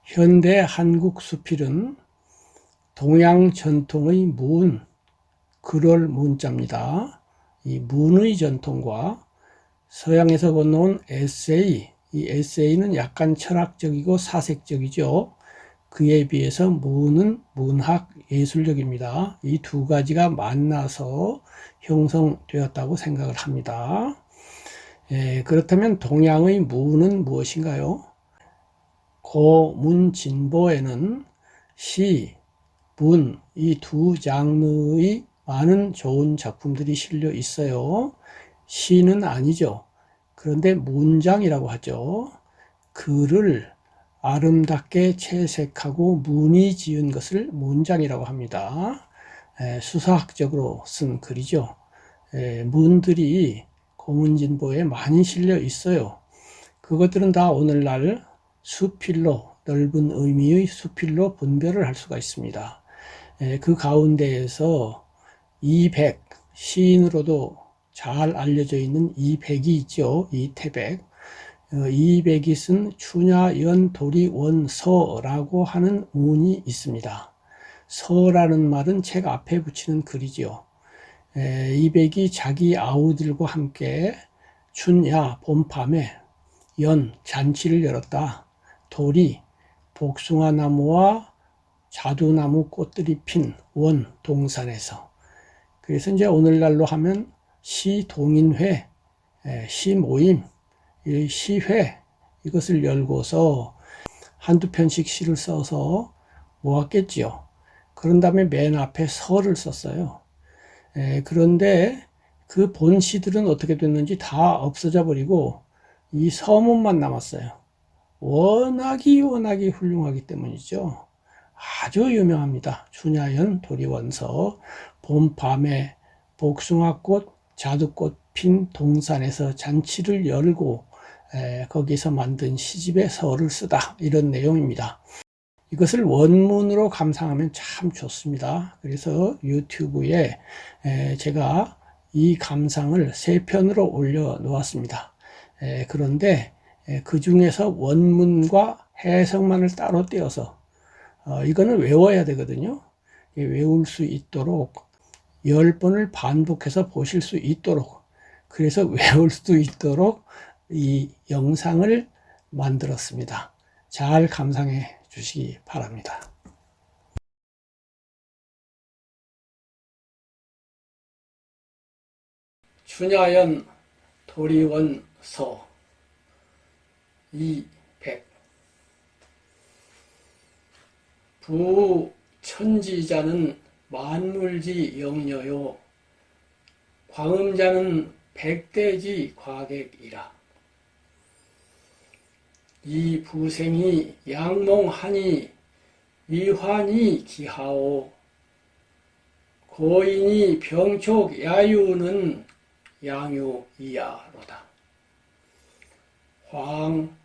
현대 한국 수필은 동양 전통의 문, 그럴 문자입니다. 이 문의 전통과 서양에서 건너온 에세이, 이 에세이는 약간 철학적이고 사색적이죠. 그에 비해서 문은 문학 예술적입니다. 이 두 가지가 만나서 형성되었다고 생각을 합니다. 그렇다면 동양의 문은 무엇인가요? 고문진보에는 시, 문, 이 두 장르의 많은 좋은 작품들이 실려 있어요. 시는 아니죠. 그런데 문장이라고 하죠. 글을 아름답게 채색하고 문이 지은 것을 문장이라고 합니다. 수사학적으로 쓴 글이죠. 문들이 고문진보에 많이 실려 있어요. 그것들은 다 오늘날 수필로, 넓은 의미의 수필로 분별을 할 수가 있습니다. 그 가운데에서 이백, 시인으로도 잘 알려져 있는 이백이 있죠. 이태백. 이백이 쓴 춘야연도리원서라고 하는 문이 있습니다. 서라는 말은 책 앞에 붙이는 글이지요. 이백이 자기 아우들과 함께 춘야, 봄밤에 연, 잔치를 열었다. 도리, 복숭아나무와 자두나무 꽃들이 핀 원, 동산에서. 그래서 이제 오늘날로 하면 시동인회, 시모임, 시회, 이것을 열고서 한두 편씩 시를 써서 모았겠지요. 그런 다음에 맨 앞에 서를 썼어요. 그런데 그 본 시들은 어떻게 됐는지 다 없어져 버리고 이 서문만 남았어요. 워낙이 훌륭하기 때문이죠. 아주 유명합니다. 춘야연 도리원서, 봄밤에 복숭아꽃, 자두꽃 핀 동산에서 잔치를 열고 거기서 만든 시집에 서를 쓰다, 이런 내용입니다. 이것을 원문으로 감상하면 참 좋습니다. 그래서 유튜브에 제가 이 감상을 3편으로 올려 놓았습니다. 그런데 그 중에서 원문과 해석만을 따로 떼어서 이거는 외워야 되거든요. 외울 수 있도록 10번을 반복해서 보실 수 있도록, 그래서 외울 수 있도록 이 영상을 만들었습니다. 잘 감상해 주시기 바랍니다. 춘야연 도리원서 200. 부천지자는 만물지 영녀요, 광음자는 백대지 과객이라. 이 부생이 양몽하니 위환이 기하오, 고인이 병촉 야유는 양유이야로다. 황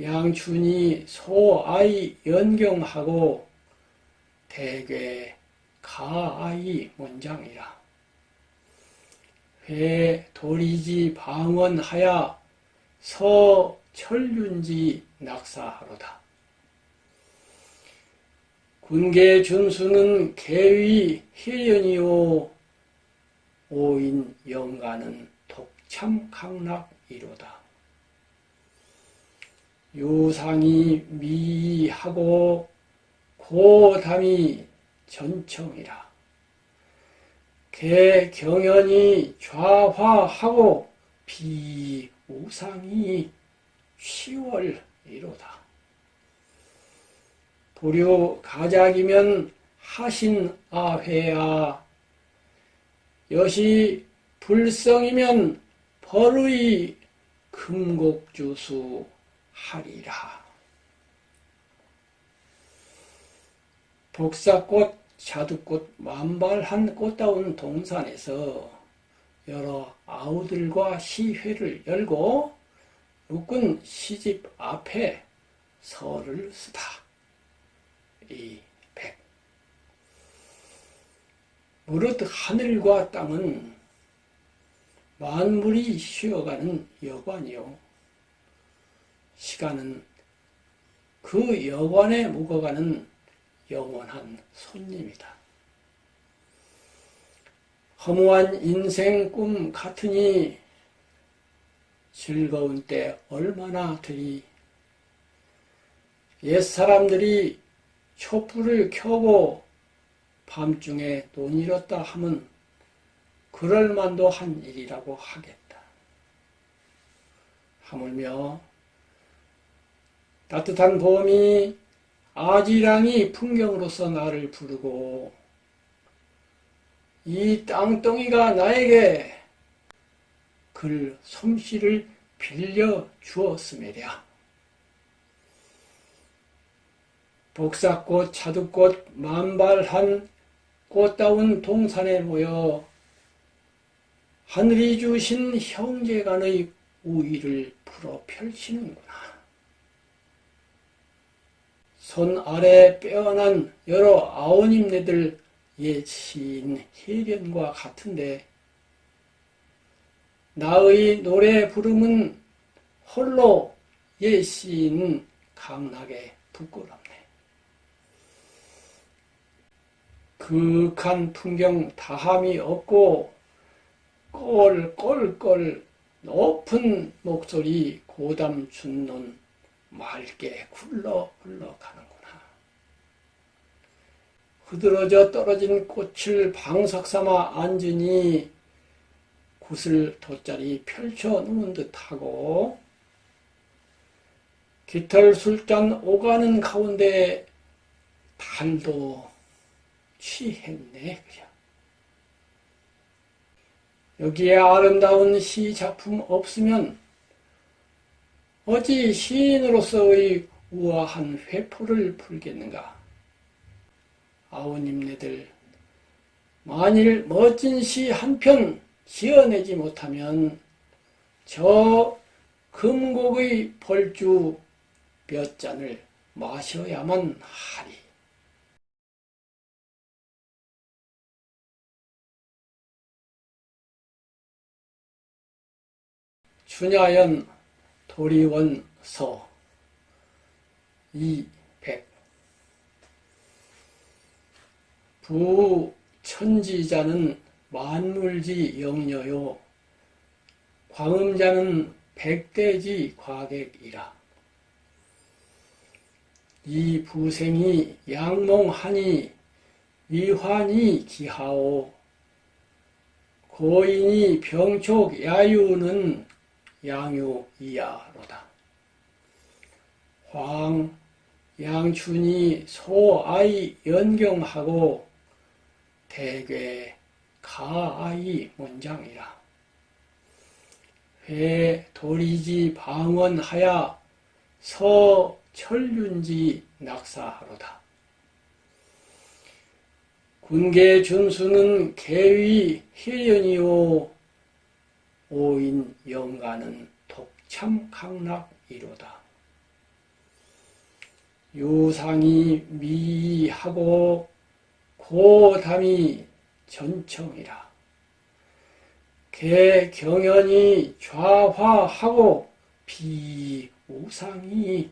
양춘이 소아이 연경하고 대괴 가아이 문장이라. 회 도리지 방언하야 서 철륜지 낙사하로다. 군계 준수는 계위 희련이요, 오인 영가는 독참 강락이로다. 유상이 미하고 고담이 전청이라. 개경연이 좌화하고 비우상이 시월이로다. 불효 가작이면 하신아회야, 여시 불성이면 벌의 금곡주수 하리라. 복사꽃, 자두꽃 만발한 꽃다운 동산에서 여러 아우들과 시회를 열고 묶은 시집 앞에 서를 쓰다. 이 백. 무릇 하늘과 땅은 만물이 쉬어가는 여관이요, 시간은 그 여관에 묵어가는 영원한 손님이다. 허무한 인생 꿈 같으니 즐거운 때 얼마나 되리. 옛사람들이 촛불을 켜고 밤중에 돈 잃었다 하면 그럴만도 한 일이라고 하겠다. 하물며 따뜻한 봄이 아지랑이 풍경으로서 나를 부르고 이 땅덩이가 나에게 글 솜씨를 빌려 주었음이랴. 복사꽃, 자두꽃, 만발한 꽃다운 동산에 모여 하늘이 주신 형제간의 우위를 풀어 펼치는구나. 손 아래 빼어난 여러 아오님네들 옛 시인 해변과 같은데 나의 노래 부름은 홀로 옛 시인 강락에 부끄럽네. 그윽한 풍경 다함이 없고 꼴꼴꼴 높은 목소리 고담 춘론 맑게 굴러 흘러가는구나. 흐드러져 떨어진 꽃을 방석 삼아 앉으니 굿을 돗자리 펼쳐 놓은 듯하고 깃털 술잔 오가는 가운데 달도 취했네. 그려. 여기에 아름다운 시 작품 없으면 어찌 시인으로서의 우아한 회포를 풀겠는가. 아우님네들, 만일 멋진 시 한 편 지어내지 못하면 저 금곡의 벌주 몇 잔을 마셔야만 하리. 춘야연 도리원서 200 부천지자는 만물지 영녀요 광음자는 백대지 과객이라. 이 부생이 양몽하니 위환이 기하오 고인이 병촉 야유는 양유이야로다. 황 양춘이 소아이 연경하고 대괴 가아이 문장이라. 회 도리지 방언하야 서철륜지 낙사하로다. 군계 준수는 계위 희련이요 오인 영가는 독참 강락이로다. 유상이 미하고 고담이 전청이라. 개경연이 좌화하고 비우상이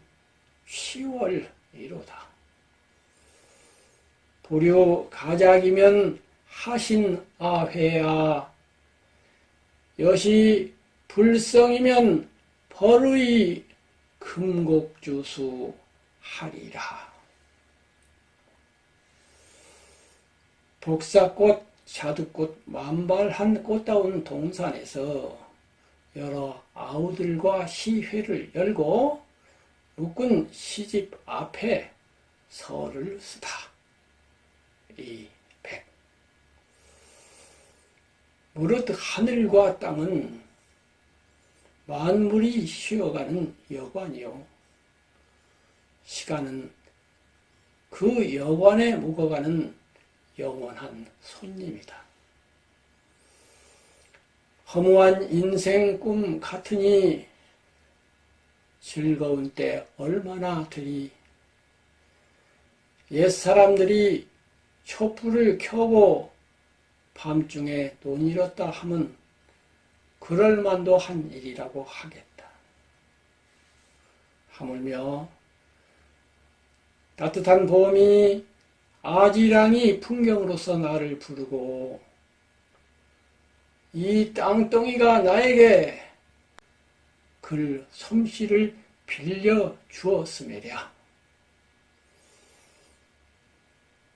시월이로다. 불효 가작이면 하신 아회야 여시 불성이면 벌의 금곡주수 하리라. 복사꽃, 자두꽃, 만발한 꽃다운 동산에서 여러 아우들과 시회를 열고 묶은 시집 앞에 설을 쓰다. 이 백. 무릇 하늘과 땅은 만물이 쉬어가는 여관이요 시간은 그 여관에 묵어가는 영원한 손님이다. 허무한 인생 꿈 같으니 즐거운 때 얼마나 되리. 옛사람들이 촛불을 켜고 밤중에 돈 잃었다 하면 그럴만도 한 일이라고 하겠다. 하물며 따뜻한 봄이 아지랑이 풍경으로서 나를 부르고 이 땅덩이가 나에게 글 솜씨를 빌려 주었음이랴.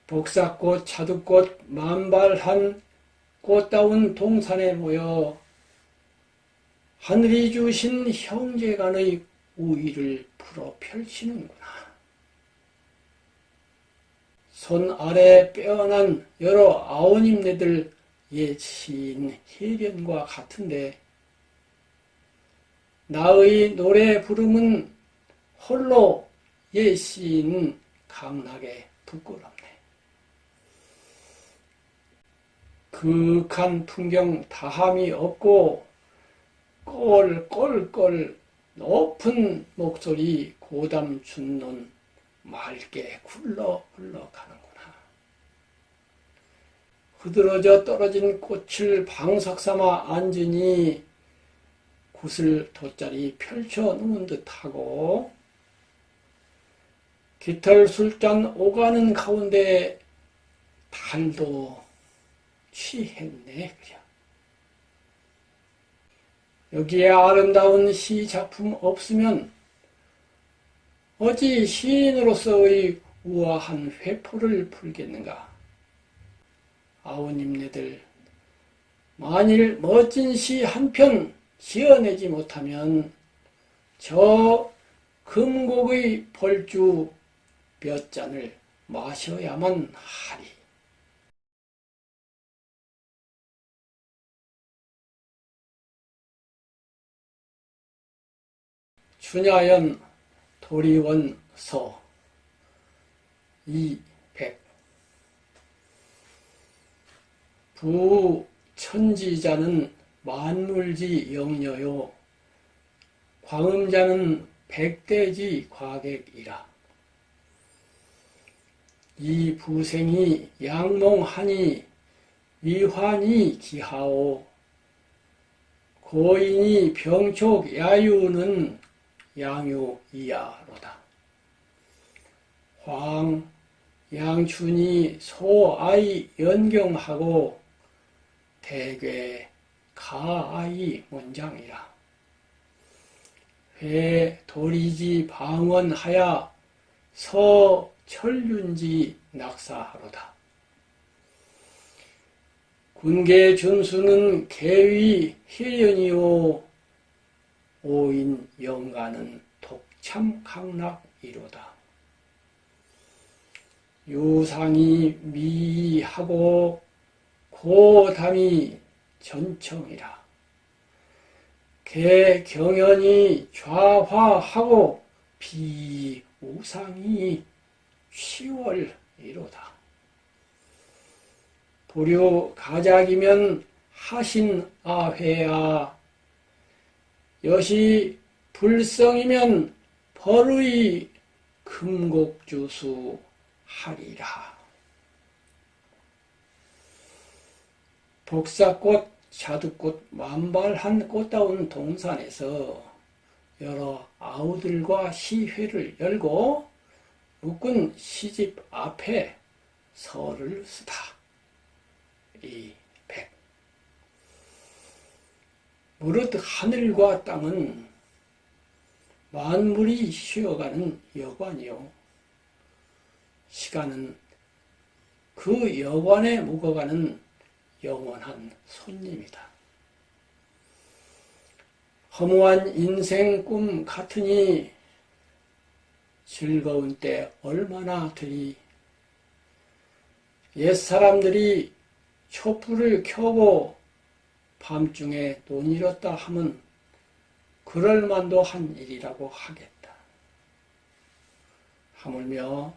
복사꽃, 자두꽃, 만발한 꽃다운 동산에 모여 하늘이 주신 형제간의 우위를 풀어 펼치는구나. 손 아래 빼어난 여러 아오님네들 옛 시인 해변과 같은데 나의 노래 부름은 홀로 옛 시인 강락에 부끄럽네. 그윽한 풍경 다함이 없고 꼴꼴꼴 높은 목소리 고담 춘론 맑게 굴러 흘러가는구나. 흐드러져 떨어진 꽃을 방석 삼아 앉으니 굿을 돗자리 펼쳐 놓은 듯하고 깃털 술잔 오가는 가운데 달도 취했네. 그려. 여기에 아름다운 시 작품 없으면 어찌 시인으로서의 우아한 회포를 풀겠는가. 아우님네들, 만일 멋진 시 한 편 지어내지 못하면 저 금곡의 벌주 몇 잔을 마셔야만 하리. 춘야연 도리원서 200 부천지자는 만물지 영녀요 광음자는 백대지 과객이라. 이 부생이 양몽하니 위환이 기하오 고인이 병촉 야유는 양유이야로다. 황 양춘이 소아이 연경하고 대괴 가아이 문장이라. 회 도리지 방언하야 서철륜지 낙사하로다. 군계 준수는 계위 희련이요 오인 영가는 독참 강락이로다. 유상이 미하고 고담이 전청이라. 개경연이 좌화하고 비우상이 취월이로다. 불효 가작이면 하신아회야 여시 불성이면 벌의 금곡주수 하리라. 복사꽃, 자두꽃, 만발한 꽃다운 동산에서 여러 아우들과 시회를 열고 묶은 시집 앞에 설을 쓰다. 이 백. 무릇 하늘과 땅은 만물이 쉬어가는 여관이요 시간은 그 여관에 묵어가는 영원한 손님이다. 허무한 인생 꿈 같으니 즐거운 때 얼마나 되리. 옛사람들이 촛불을 켜고 밤중에 논이었다 하면 그럴만도 한 일이라고 하겠다. 하물며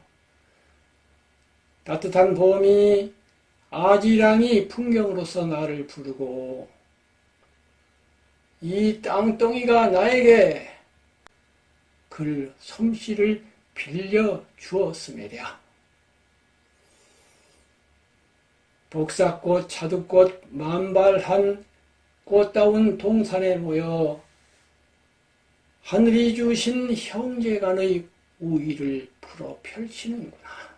따뜻한 봄이 아지랑이 풍경으로서 나를 부르고 이 땅덩이가 나에게 글 솜씨를 빌려 주었음이랴. 복사꽃, 자두꽃, 만발한 꽃다운 동산에 모여 하늘이 주신 형제간의 우위를 불어 펼치는구나.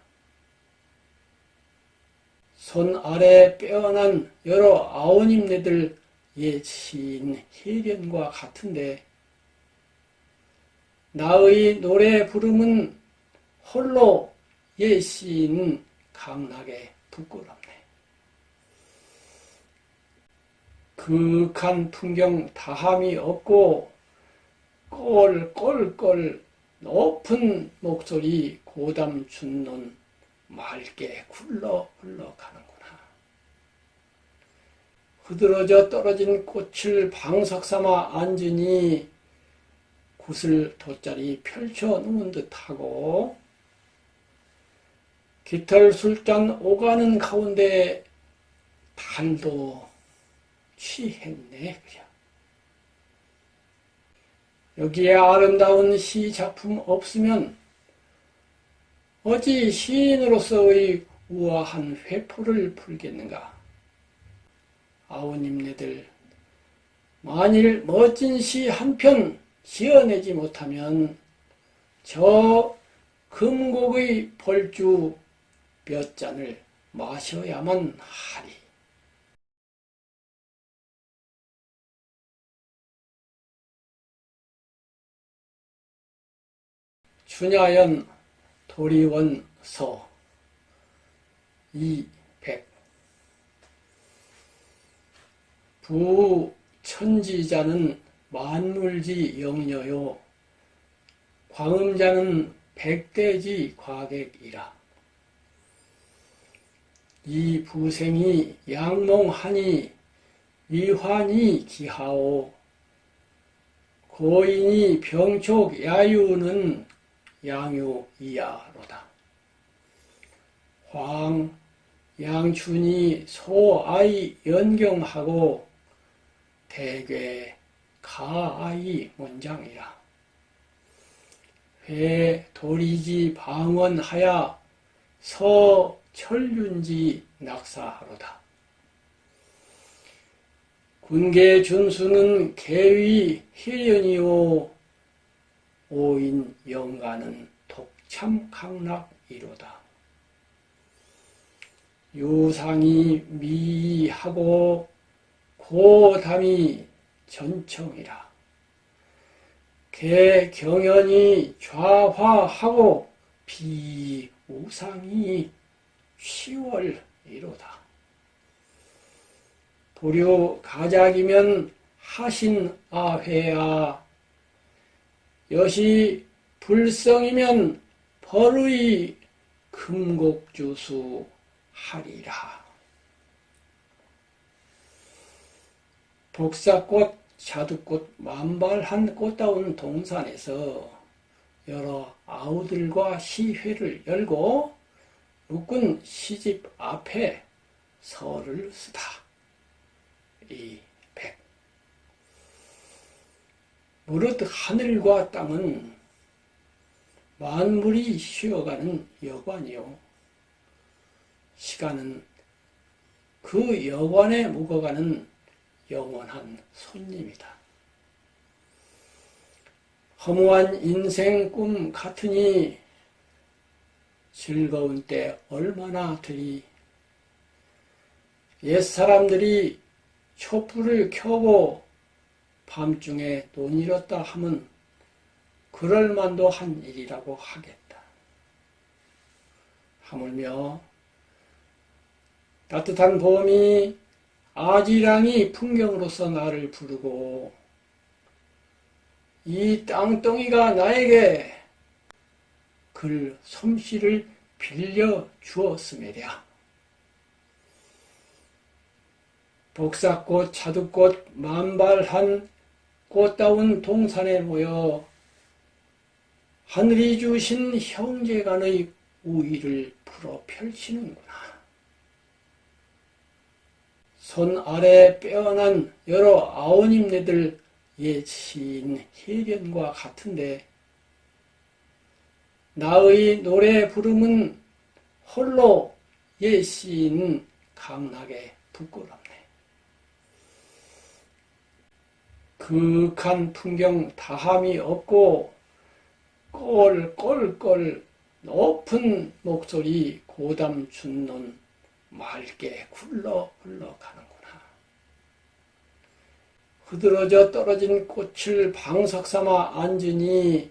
손 아래 빼어난 여러 아오님네들 옛 시인 희련과 같은데 나의 노래 부름은 홀로 옛 시인 강락에 부끄럽네. 그윽한 풍경 다함이 없고 꼴꼴꼴 높은 목소리 고담 춘론 맑게 굴러 흘러가는구나. 흐드러져 떨어진 꽃을 방석 삼아 앉으니 굿을 돗자리 펼쳐 놓은 듯하고 깃털 술잔 오가는 가운데 달도 취했네. 그려. 여기에 아름다운 시 작품 없으면 어찌 시인으로서의 우아한 회포를 풀겠는가. 아우님네들 만일 멋진 시 한 편 지어내지 못하면 저 금곡의 벌주 몇 잔을 마셔야만 하리. 춘야연 도리원서 200 부천지자는 만물지 영녀요 광음자는 백대지 과객이라. 이 부생이 양몽하니 위환이 기하오 고인이 병촉 야유는 양유이야로다. 황 양춘이 소아이 연경하고 대괴 가아이 문장이라. 회 도리지 방언하야 서 철륜지 낙사하로다. 군계 준수는 계위 희련이요 오인 영가는 독참 강락이로다. 유상이 미하고 고담이 전청이라. 개경연이 좌화하고 비우상이 시월이로다. 도료 가작이면 하신 아회야 여시 불성이면 벌의 금곡주수 하리라. 복사꽃, 자두꽃, 만발한 꽃다운 동산에서 여러 아우들과 시회를 열고 묶은 시집 앞에 설을 쓰다. 이 백. 무릇 하늘과 땅은 만물이 쉬어가는 여관이요. 시간은 그 여관에 묵어가는 영원한 손님이다. 허무한 인생 꿈 같으니 즐거운 때 얼마나 되리. 옛사람들이 촛불을 켜고 밤중에 눈 잃었다 하면 그럴만도 한 일이라고 하겠다. 하물며 따뜻한 봄이 아지랑이 풍경으로서 나를 부르고 이 땅덩이가 나에게 글 솜씨를 빌려 주었음이랴. 복사꽃, 자두꽃, 만발한 꽃다운 동산에 모여 하늘이 주신 형제간의 우위를 풀어 펼치는구나. 손 아래 빼어난 여러 아오님네들 옛 시인 희련과 같은데 나의 노래 부름은 홀로 옛 시인 강락에 부끄럽네. 그윽한 풍경 다함이 없고 꼴꼴꼴 높은 목소리 고담 준논 맑게 굴러 흘러가는구나. 흐드러져 떨어진 꽃을 방석 삼아 앉으니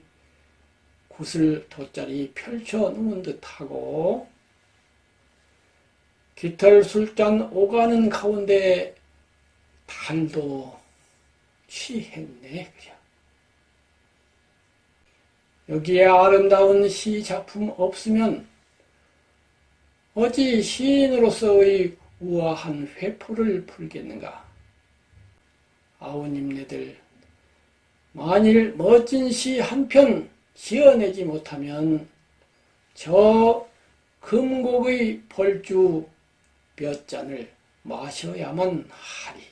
굿을 돗자리 펼쳐 놓은 듯하고 깃털 술잔 오가는 가운데 달도 취했네. 그려. 여기에 아름다운 시 작품 없으면 어찌 시인으로서의 우아한 회포를 풀겠는가. 아우님네들, 만일 멋진 시 한 편 지어내지 못하면 저 금곡의 벌주 몇 잔을 마셔야만 하리.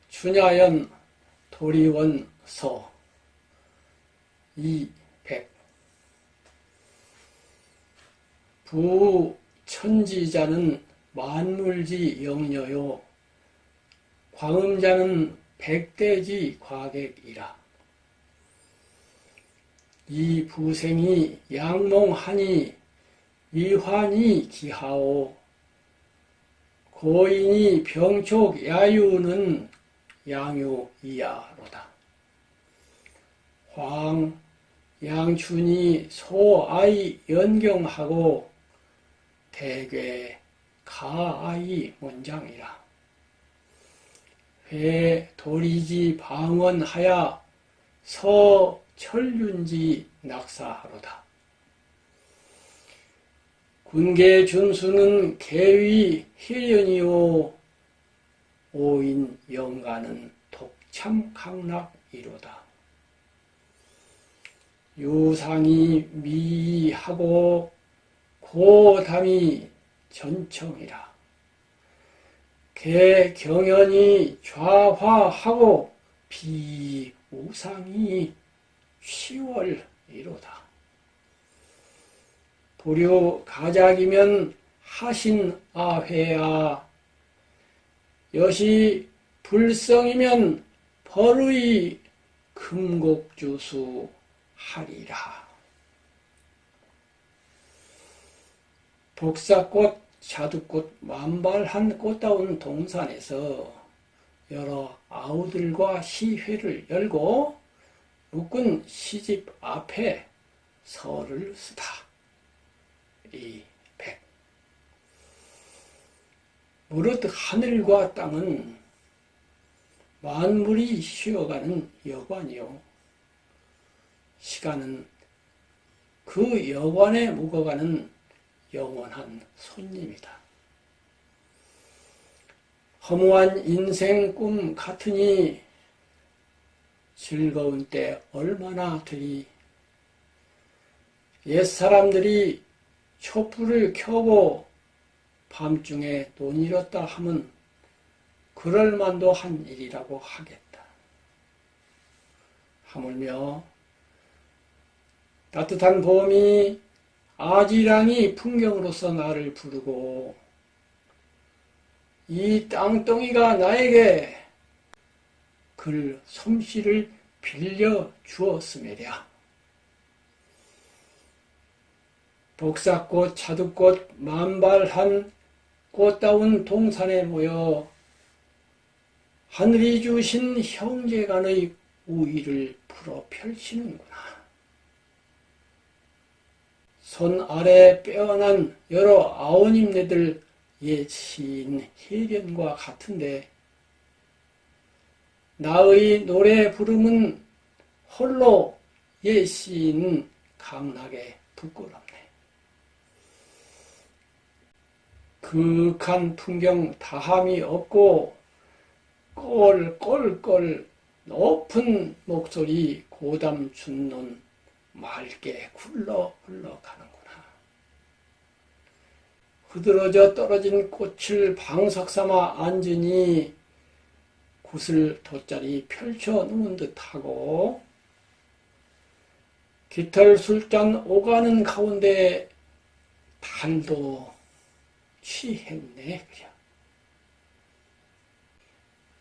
춘야연 도리원서 200 부천지자는 만물지 영녀요 광음자는 백대지 과객이라. 이 부생이 양몽하니 위환이 기하오 고인이 병촉 야유는 양유이야로다. 황 양춘이 소아이 연경하고 대괴 가아이 문장이라. 회 도리지 방언하야 서철윤지 낙사하로다. 군계 준수는 계위 희련이요 오인 영가는 독참 강락이로다. 유상이 미하고 고담이 전청이라. 개경연이 좌화하고 비우상이 취월이로다. 도료 가작이면 하신 아회야 여시 불성이면 벌의 금곡주수 하리라. 복사꽃, 자두꽃, 만발한 꽃다운 동산에서 여러 아우들과 시회를 열고 묶은 시집 앞에 설을 쓰다. 이 백. 무릇 하늘과 땅은 만물이 쉬어가는 여관이요. 시간은 그 여관에 묵어가는 영원한 손님이다. 허무한 인생 꿈 같으니 즐거운 때 얼마나 되리. 옛사람들이 촛불을 켜고 밤중에 눈 잃었다 하면 그럴만도 한 일이라고 하겠다. 하물며 따뜻한 봄이 아지랑이 풍경으로서 나를 부르고 이 땅덩이가 나에게 글 솜씨를 빌려 주었음이랴. 복사꽃, 자두꽃, 만발한 꽃다운 동산에 모여 하늘이 주신 형제간의 우위를 풀어 펼치는구나. 손 아래 빼어난 여러 아우님네들 옛 시인 혜련과 같은데 나의 노래 부름은 홀로 옛 시인 강락에 부끄럽네. 그윽한 풍경 다함이 없고 꼴꼴꼴 높은 목소리 고담 준논 맑게 굴러 흘러가는구나. 흐드러져 떨어진 꽃을 방석 삼아 앉으니 굿을 돗자리 펼쳐 놓은 듯하고 깃털 술잔 오가는 가운데 달도 취했네. 그려.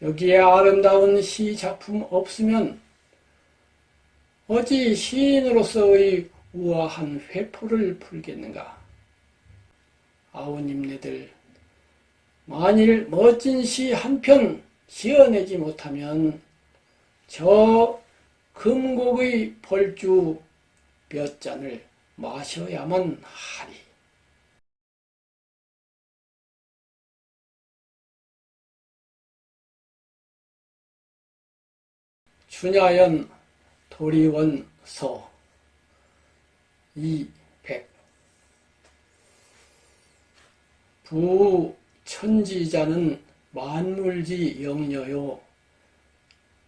여기에 아름다운 시 작품 없으면 어찌 시인으로서의 우아한 회포를 풀겠는가? 아우님네들, 만일 멋진 시 한 편 지어내지 못하면 저 금곡의 벌주 몇 잔을 마셔야만 하리. 춘야연 도리원서 200 부천지자는 만물지 영녀요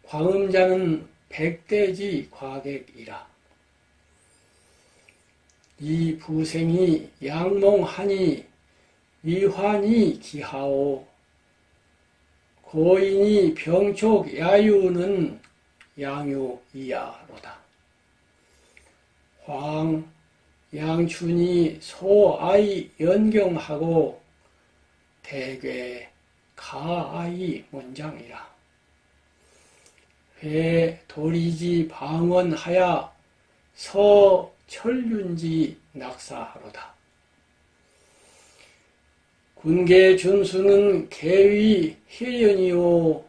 광음자는 백대지 과객이라. 이 부생이 양몽하니 위환이 기하오 고인이 병촉 야유는 양유이야로다. 황 양춘이 소아이 연경하고 대괴 가아이 문장이라. 회 도리지 방언하야 서 철륜지 낙사하로다. 군계 준수는 계위 희련이요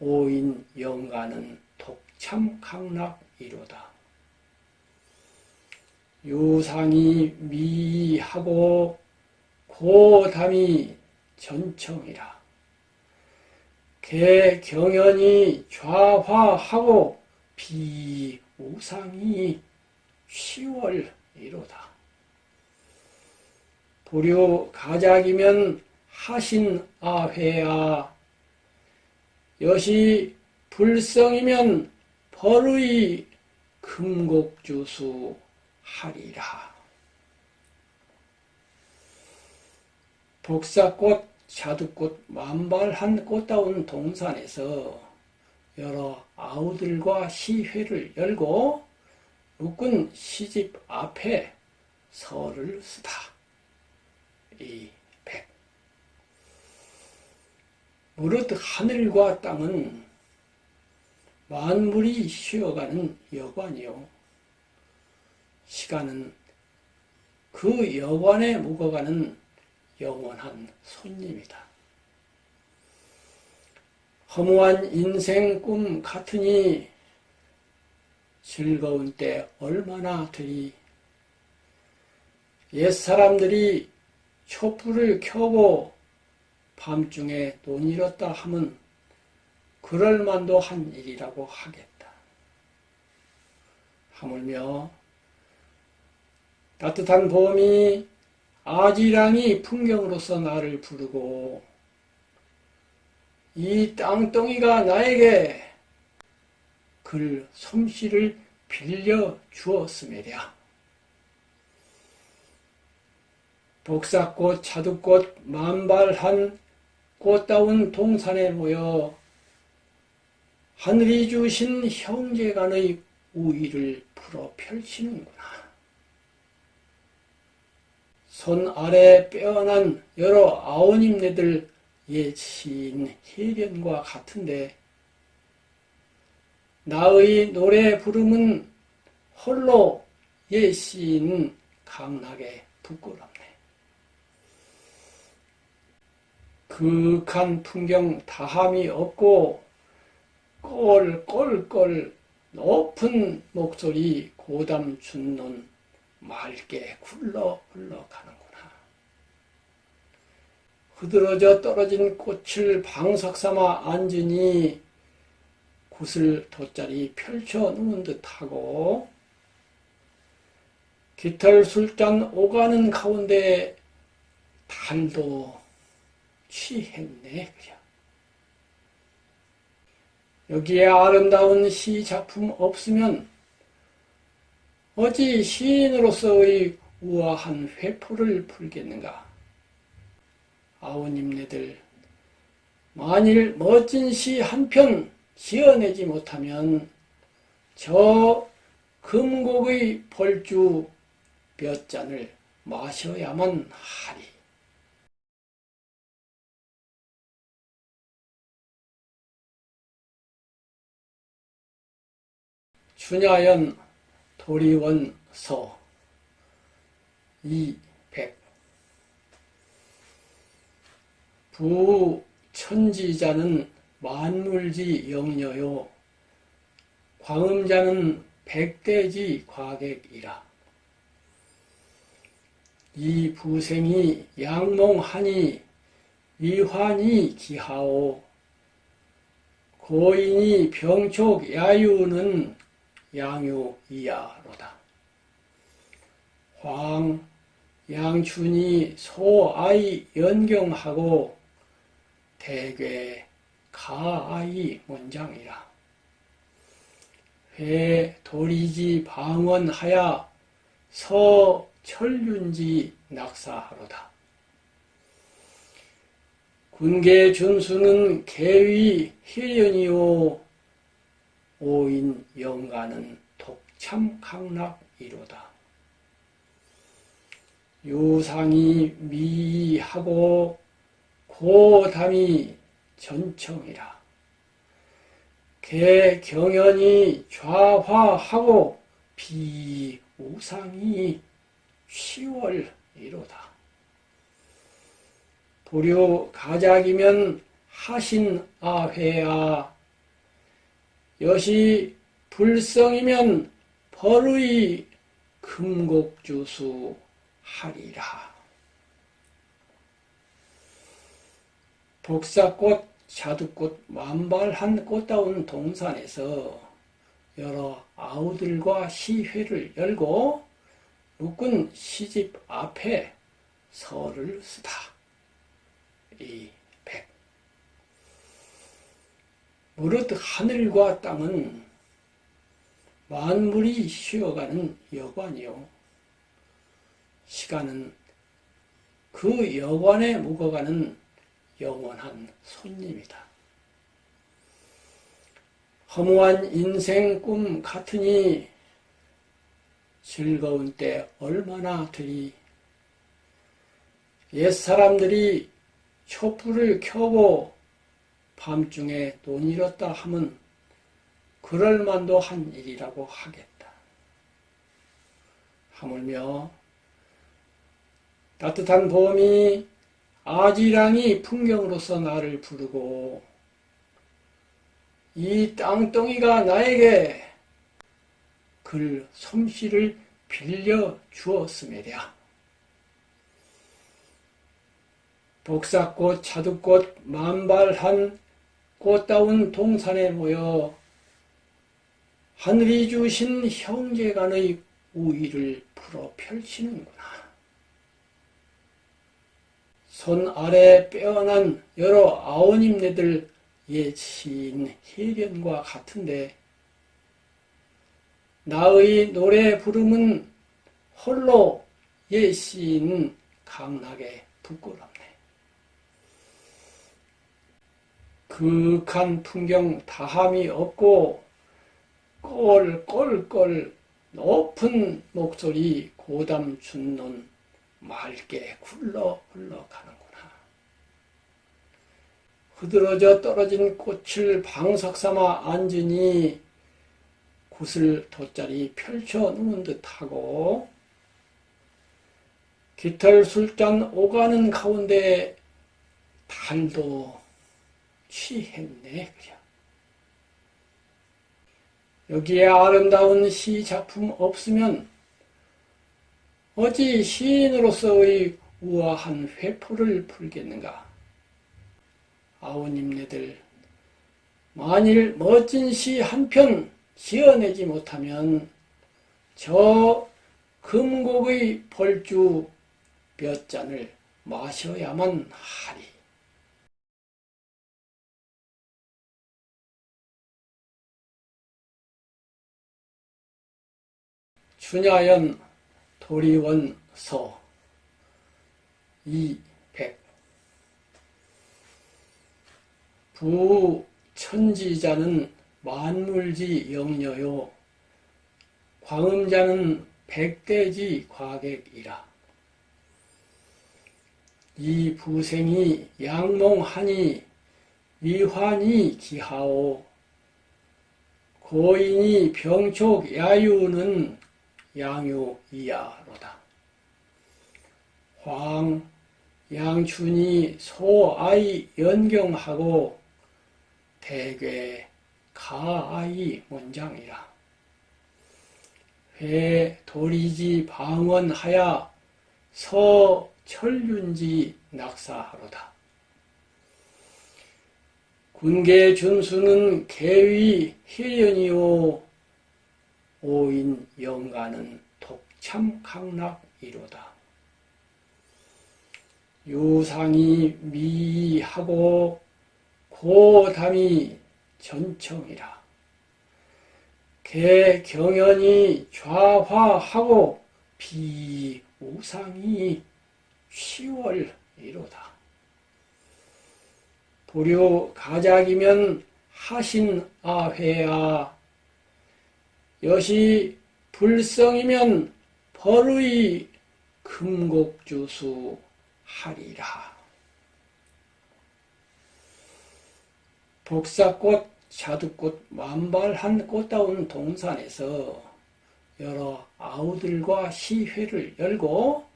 오인 영가는 독참 강락이로다. 유상이 미하고 고담이 전청이라. 개경연이 좌화하고 비우상이 시월이로다. 불효 가작이면 하신 아회야 여시 불성이면 벌의 금곡주수 하리라. 복사꽃, 자두꽃, 만발한 꽃다운 동산에서 여러 아우들과 시회를 열고 묶은 시집 앞에 설을 쓰다. 이 백. 무릇 하늘과 땅은 만물이 쉬어가는 여관이요 시간은 그 여관에 묵어가는 영원한 손님이다. 허무한 인생 꿈 같으니 즐거운 때 얼마나 되리. 옛사람들이 촛불을 켜고 밤중에 눈 잃었다 하면 그럴만도 한 일이라고 하겠다. 하물며 따뜻한 봄이 아지랑이 풍경으로서 나를 부르고 이 땅덩이가 나에게 글 솜씨를 빌려 주었음이랴. 복사꽃, 자두꽃, 만발한 꽃다운 동산에 모여 하늘이 주신 형제간의 우위를 풀어 펼치는구나. 손 아래 빼어난 여러 아우님네들 옛 시인 희련과 같은데 나의 노래 부름은 홀로 옛 시인 강락에 부끄럽네. 그윽한 풍경 다함이 없고 꼴꼴꼴 높은 목소리 고담 준논 맑게 굴러 흘러가는구나. 흐드러져 떨어진 꽃을 방석 삼아 앉으니 굿을 돗자리 펼쳐 놓은 듯하고 깃털 술잔 오가는 가운데 달도 취했네. 그려. 여기에 아름다운 시 작품 없으면 어찌 시인으로서의 우아한 회포를 풀겠는가? 아우님네들, 만일 멋진 시 한 편 지어내지 못하면 저 금곡의 벌주 몇 잔을 마셔야만 하리. 춘야연 도리원서 200 부천지자는 만물지 영녀요 광음자는 백대지 과객이라. 이 부생이 양몽하니 위환이 기하오 고인이 병촉 야유는 양유이야로다. 황 양춘이 소아이 연경하고 대괴 가아이 문장이라. 회 도리지 방언하야 서 철륜지 낙사하로다. 군계 준수는 계위 희련이요 오인 영가는 독참 강락이로다. 유상이 미하고 고담이 전청이라. 개경연이 좌화하고 비우상이 취월이로다. 도료 가작이면 하신 아회야 여시 불성이면 벌의 금곡주수 하리라. 복사꽃, 자두꽃, 만발한 꽃다운 동산에서 여러 아우들과 시회를 열고 묶은 시집 앞에 설을 쓰다. 이 백. 무릇 하늘과 땅은 만물이 쉬어가는 여관이요 시간은 그 여관에 묵어가는 영원한 손님이다. 허무한 인생 꿈 같으니 즐거운 때 얼마나 되리. 옛사람들이 촛불을 켜고 밤중에 눈 잃었다 하면 그럴만도 한 일이라고 하겠다. 하물며 따뜻한 봄이 아지랑이 풍경으로서 나를 부르고 이 땅덩이가 나에게 글 솜씨를 빌려 주었음이랴. 복사꽃, 자두꽃, 만발한 꽃다운 동산에 모여 하늘이 주신 형제간의 우위를 풀어 펼치는구나. 손 아래 빼어난 여러 아오님네들 옛 시인 희련과 같은데 나의 노래 부름은 홀로 옛 시인 강락에 부끄럽네. 그윽한 풍경 다함이 없고 꼴꼴꼴 높은 목소리 고담 준논 맑게 굴러 흘러가는구나. 흐드러져 떨어진 꽃을 방석 삼아 앉으니 굿을 돗자리 펼쳐 놓은 듯하고 깃털 술잔 오가는 가운데 달도 취했네. 그려. 여기에 아름다운 시 작품 없으면 어찌 시인으로서의 우아한 회포를 풀겠는가. 아우님네들 만일 멋진 시 한 편 지어내지 못하면 저 금곡의 벌주 몇 잔을 마셔야만 하리. 춘야연 도리원서 200 부천지자는 만물지 영녀요 광음자는 백대지 과객이라. 이 부생이 양몽하니 위환이 기하오 고인이 병촉 야유는 양유이야로다. 황 양춘이 소아이 연경하고 대괴 가아이 문장이라. 회 도리지 방언하야 서철륜지 낙사하로다. 군계 준수는 계위 희련이요 오인 영가는 독참 강락이로다. 유상이 미하고 고담이 전청이라. 개경연이 좌화하고 비우상이 취월이로다. 불유 가작이면 하신 아회야. 여시 불성이면 벌의 금곡주수 하리라. 복사꽃, 자두꽃, 만발한 꽃다운 동산에서 여러 아우들과 시회를 열고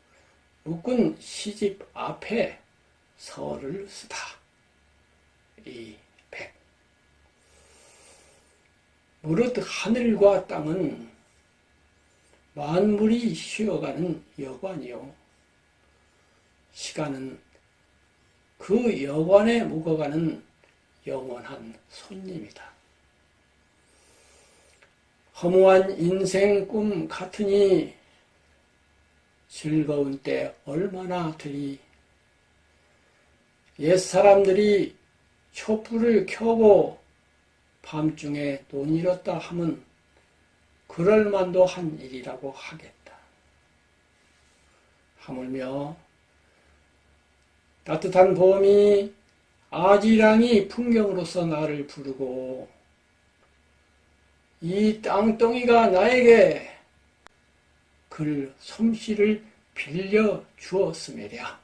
육군 시집 앞에 설을 쓰다. 이 백. 무릇 하늘과 땅은 만물이 쉬어가는 여관이요. 시간은 그 여관에 묵어가는 영원한 손님이다. 허무한 인생 꿈 같으니 즐거운 때 얼마나 되리. 옛사람들이 촛불을 켜고 밤중에 눈 잃었다 하면 그럴만도 한 일이라고 하겠다. 하물며 따뜻한 봄이 아지랑이 풍경으로서 나를 부르고 이 땅덩이가 나에게 글 솜씨를 빌려 주었음이랴.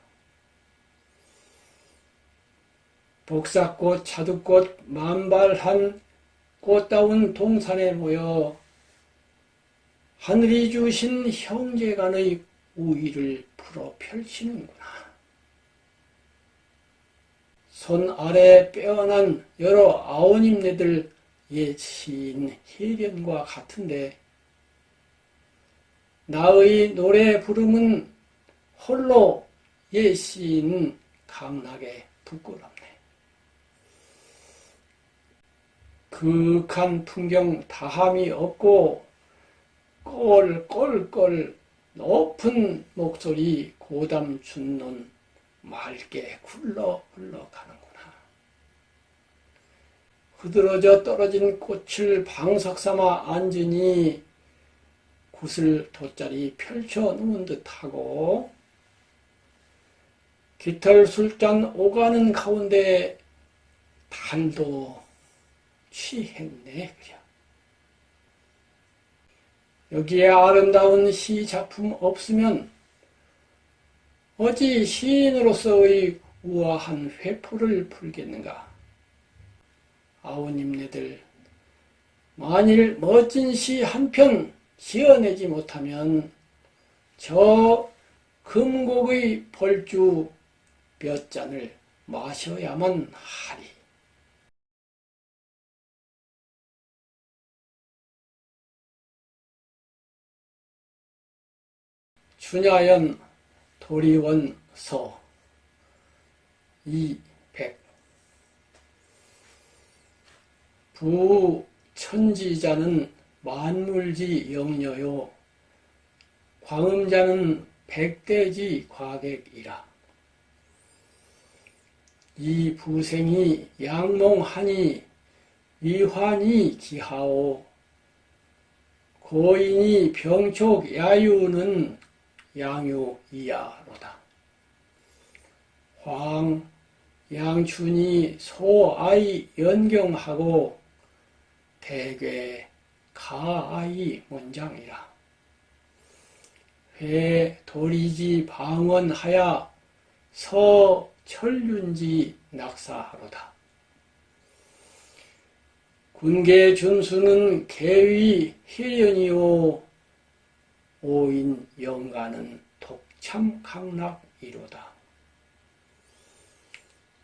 복사꽃, 자두꽃, 만발한 꽃다운 동산에 모여 하늘이 주신 형제간의 우위를 풀어 펼치는구나. 손 아래 빼어난 여러 아오님네들 옛 시인 희련과 같은데 나의 노래 부름은 홀로 옛 시인 강락에 부끄럽네. 그윽한 풍경 다함이 없고 꼴꼴꼴 높은 목소리 고담 준눈 맑게 굴러 흘러가는구나. 흐드러져 떨어진 꽃을 방석 삼아 앉으니 굿을 돗자리 펼쳐 놓은 듯하고 깃털 술잔 오가는 가운데 달도 취했네. 그려. 여기에 아름다운 시 작품 없으면 어찌 시인으로서의 우아한 회포를 풀겠는가. 아우님네들, 만일 멋진 시 한 편 지어내지 못하면 저 금곡의 벌주 몇 잔을 마셔야만 하리. 춘야연 도리원서 200 부천지자는 만물지 영녀요 광음자는 백대지 과객이라. 이 부생이 양몽하니 위환이 기하오 고인이 병촉 야유는 양유이야로다. 황 양춘이 소아이 연경하고 대괴 가아이 문장이라. 회 도리지 방언하야 서철륜지 낙사하로다. 군계 준수는 계위 희련이요 오인 영가는 독참 강락이로다.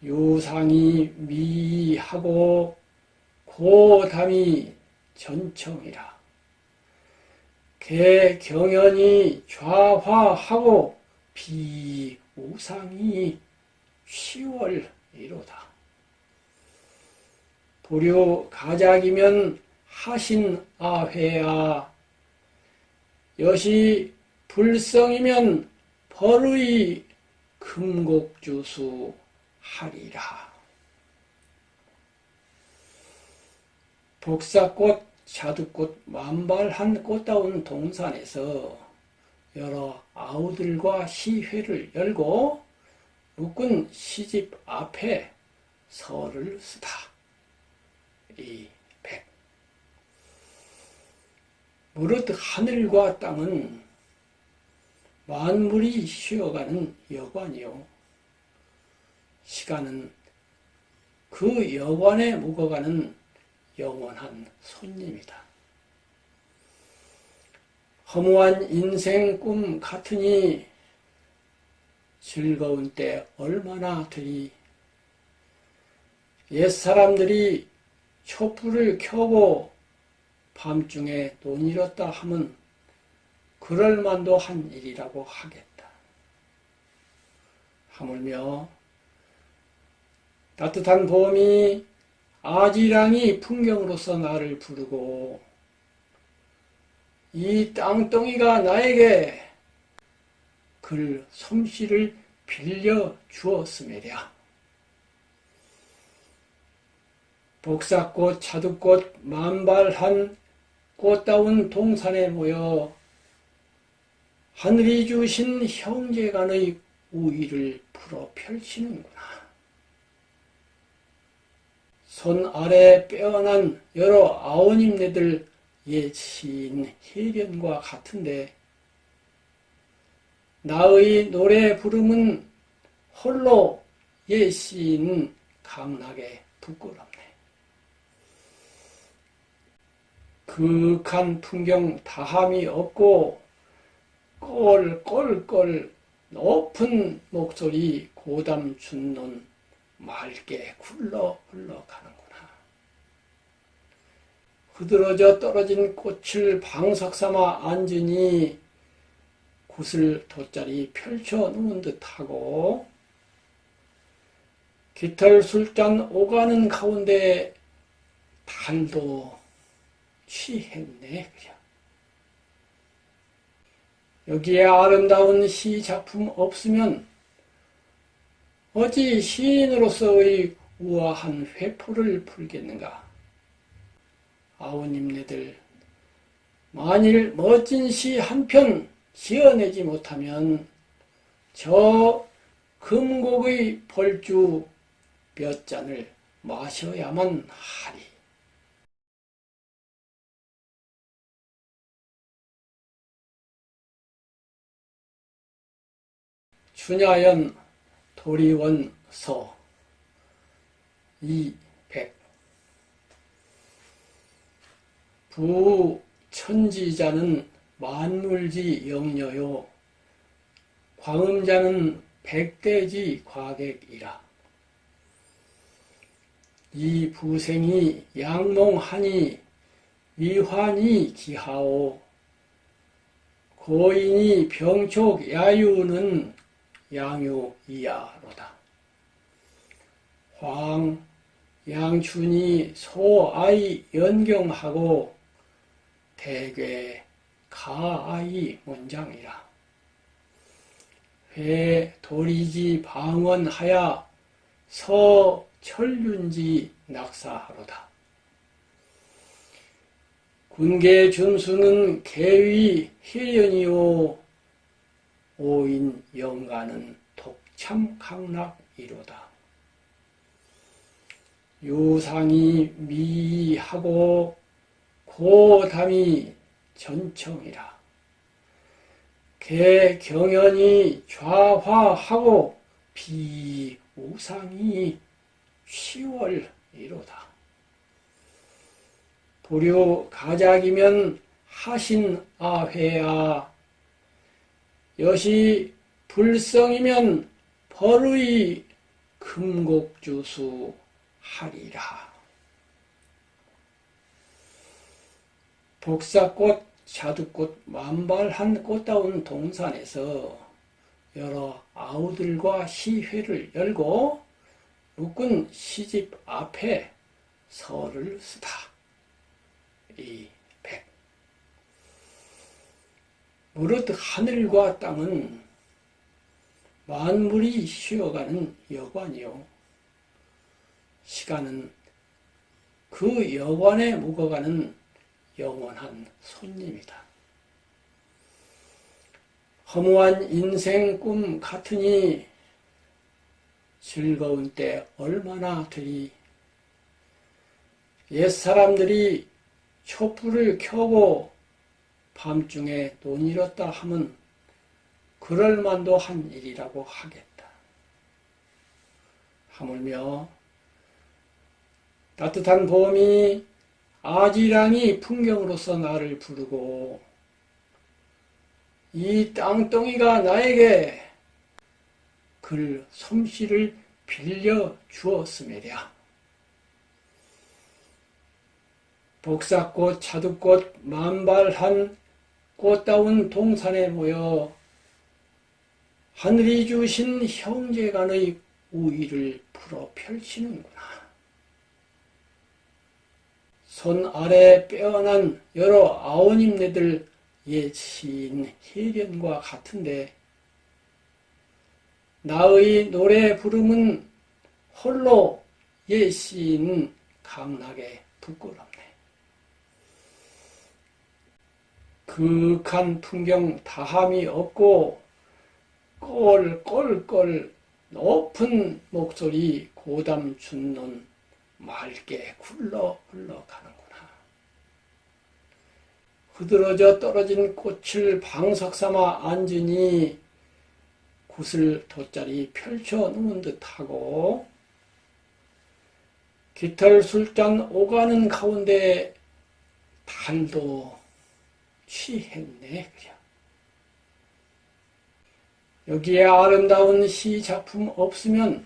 유상이 미하고 고담이 전청이라. 개경연이 좌화하고 비우상이 시월이로다. 불유 가작이면 하신 아회야. 여시 불성이면 벌의 금곡주수 하리라. 복사꽃, 자두꽃, 만발한 꽃다운 동산에서 여러 아우들과 시회를 열고 육군 시집 앞에 설을 쓰다. 이 백. 무릇 하늘과 땅은 만물이 쉬어가는 여관이요. 시간은 그 여관에 묵어가는 영원한 손님이다. 허무한 인생 꿈 같으니 즐거운 때 얼마나 되리. 옛사람들이 촛불을 켜고 밤중에 눈 잃었다 하면 그럴만도 한 일이라고 하겠다. 하물며 따뜻한 봄이 아지랑이 풍경으로서 나를 부르고 이 땅덩이가 나에게 글 솜씨를 빌려 주었음이랴. 복사꽃, 자두꽃, 만발한 꽃다운 동산에 모여 하늘이 주신 형제간의 우위를 풀어 펼치는구나. 손 아래 빼어난 여러 아우님네들 옛 시인 혜련과 같은데 나의 노래 부름은 홀로 옛 시인 강락에 부끄럽네. 그윽한 풍경 다함이 없고 꼴꼴꼴 높은 목소리 고담 준논 맑게 굴러 흘러가는구나. 흐드러져 떨어진 꽃을 방석 삼아 앉으니 굿을 돗자리 펼쳐 놓은 듯하고 깃털 술잔 오가는 가운데 달도 취했네. 그려. 여기에 아름다운 시 작품 없으면 어찌 시인으로서의 우아한 회포를 풀겠는가. 아우님네들, 만일 멋진 시 한 편 지어내지 못하면 저 금곡의 벌주 몇 잔을 마셔야만 하리. 춘야연 도리원서 200 부천지자는 만물지 영녀요 광음자는 백대지 과객이라. 이 부생이 양몽하니 위환이 기하오 고인이 병촉 야유는 양유이야로다. 황 양춘이 소아이 연경하고 대괴 가아이 문장이라. 회 도리지 방언하야 서철륜지 낙사하로다. 군계 준수는 계위 희련이요 오인 영가는 독참 강락이로다. 유상이 미하고 고담이 전청이라. 개경연이 좌화하고 비우상이 시월이로다. 구류 가작이면 하신 아회야. 여시 불성이면 벌의 금곡주수 하리라. 복사꽃, 자두꽃, 만발한 꽃다운 동산에서 여러 아우들과 시회를 열고 육군 시집 앞에 설을 쓰다. 이 백. 무릇 하늘과 땅은 만물이 쉬어가는 여관이요. 시간은 그 여관에 묵어가는 영원한 손님이다. 허무한 인생 꿈 같으니 즐거운 때 얼마나 되리. 옛사람들이 촛불을 켜고 밤중에 눈 잃었다 하면 그럴만도 한 일이라고 하겠다. 하물며 따뜻한 봄이 아지랑이 풍경으로서 나를 부르고 이 땅덩이가 나에게 글 솜씨를 빌려 주었음이랴. 복사꽃, 자두꽃, 만발한 꽃다운 동산에 모여 하늘이 주신 형제간의 우위를 풀어 펼치는구나. 손 아래 빼어난 여러 아우님네들 옛 시인 해련과 같은데 나의 노래 부름은 홀로 옛 시인 강락에 부끄럽네. 그윽한 풍경 다함이 없고 꼴꼴꼴 높은 목소리 고담 준눈 맑게 굴러 흘러가는구나. 흐드러져 떨어진 꽃을 방석 삼아 앉으니 굿을 돗자리 펼쳐 놓은 듯하고 깃털 술잔 오가는 가운데 달도 취했네. 그려. 여기에 아름다운 시 작품 없으면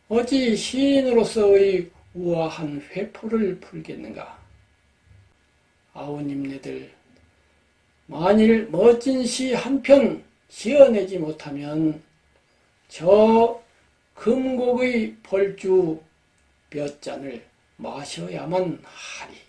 어찌 시인으로서의 우아한 회포를 풀겠는가. 아우님네들 만일 멋진 시 한 편 지어내지 못하면 저 금곡의 벌주 몇 잔을 마셔야만 하리.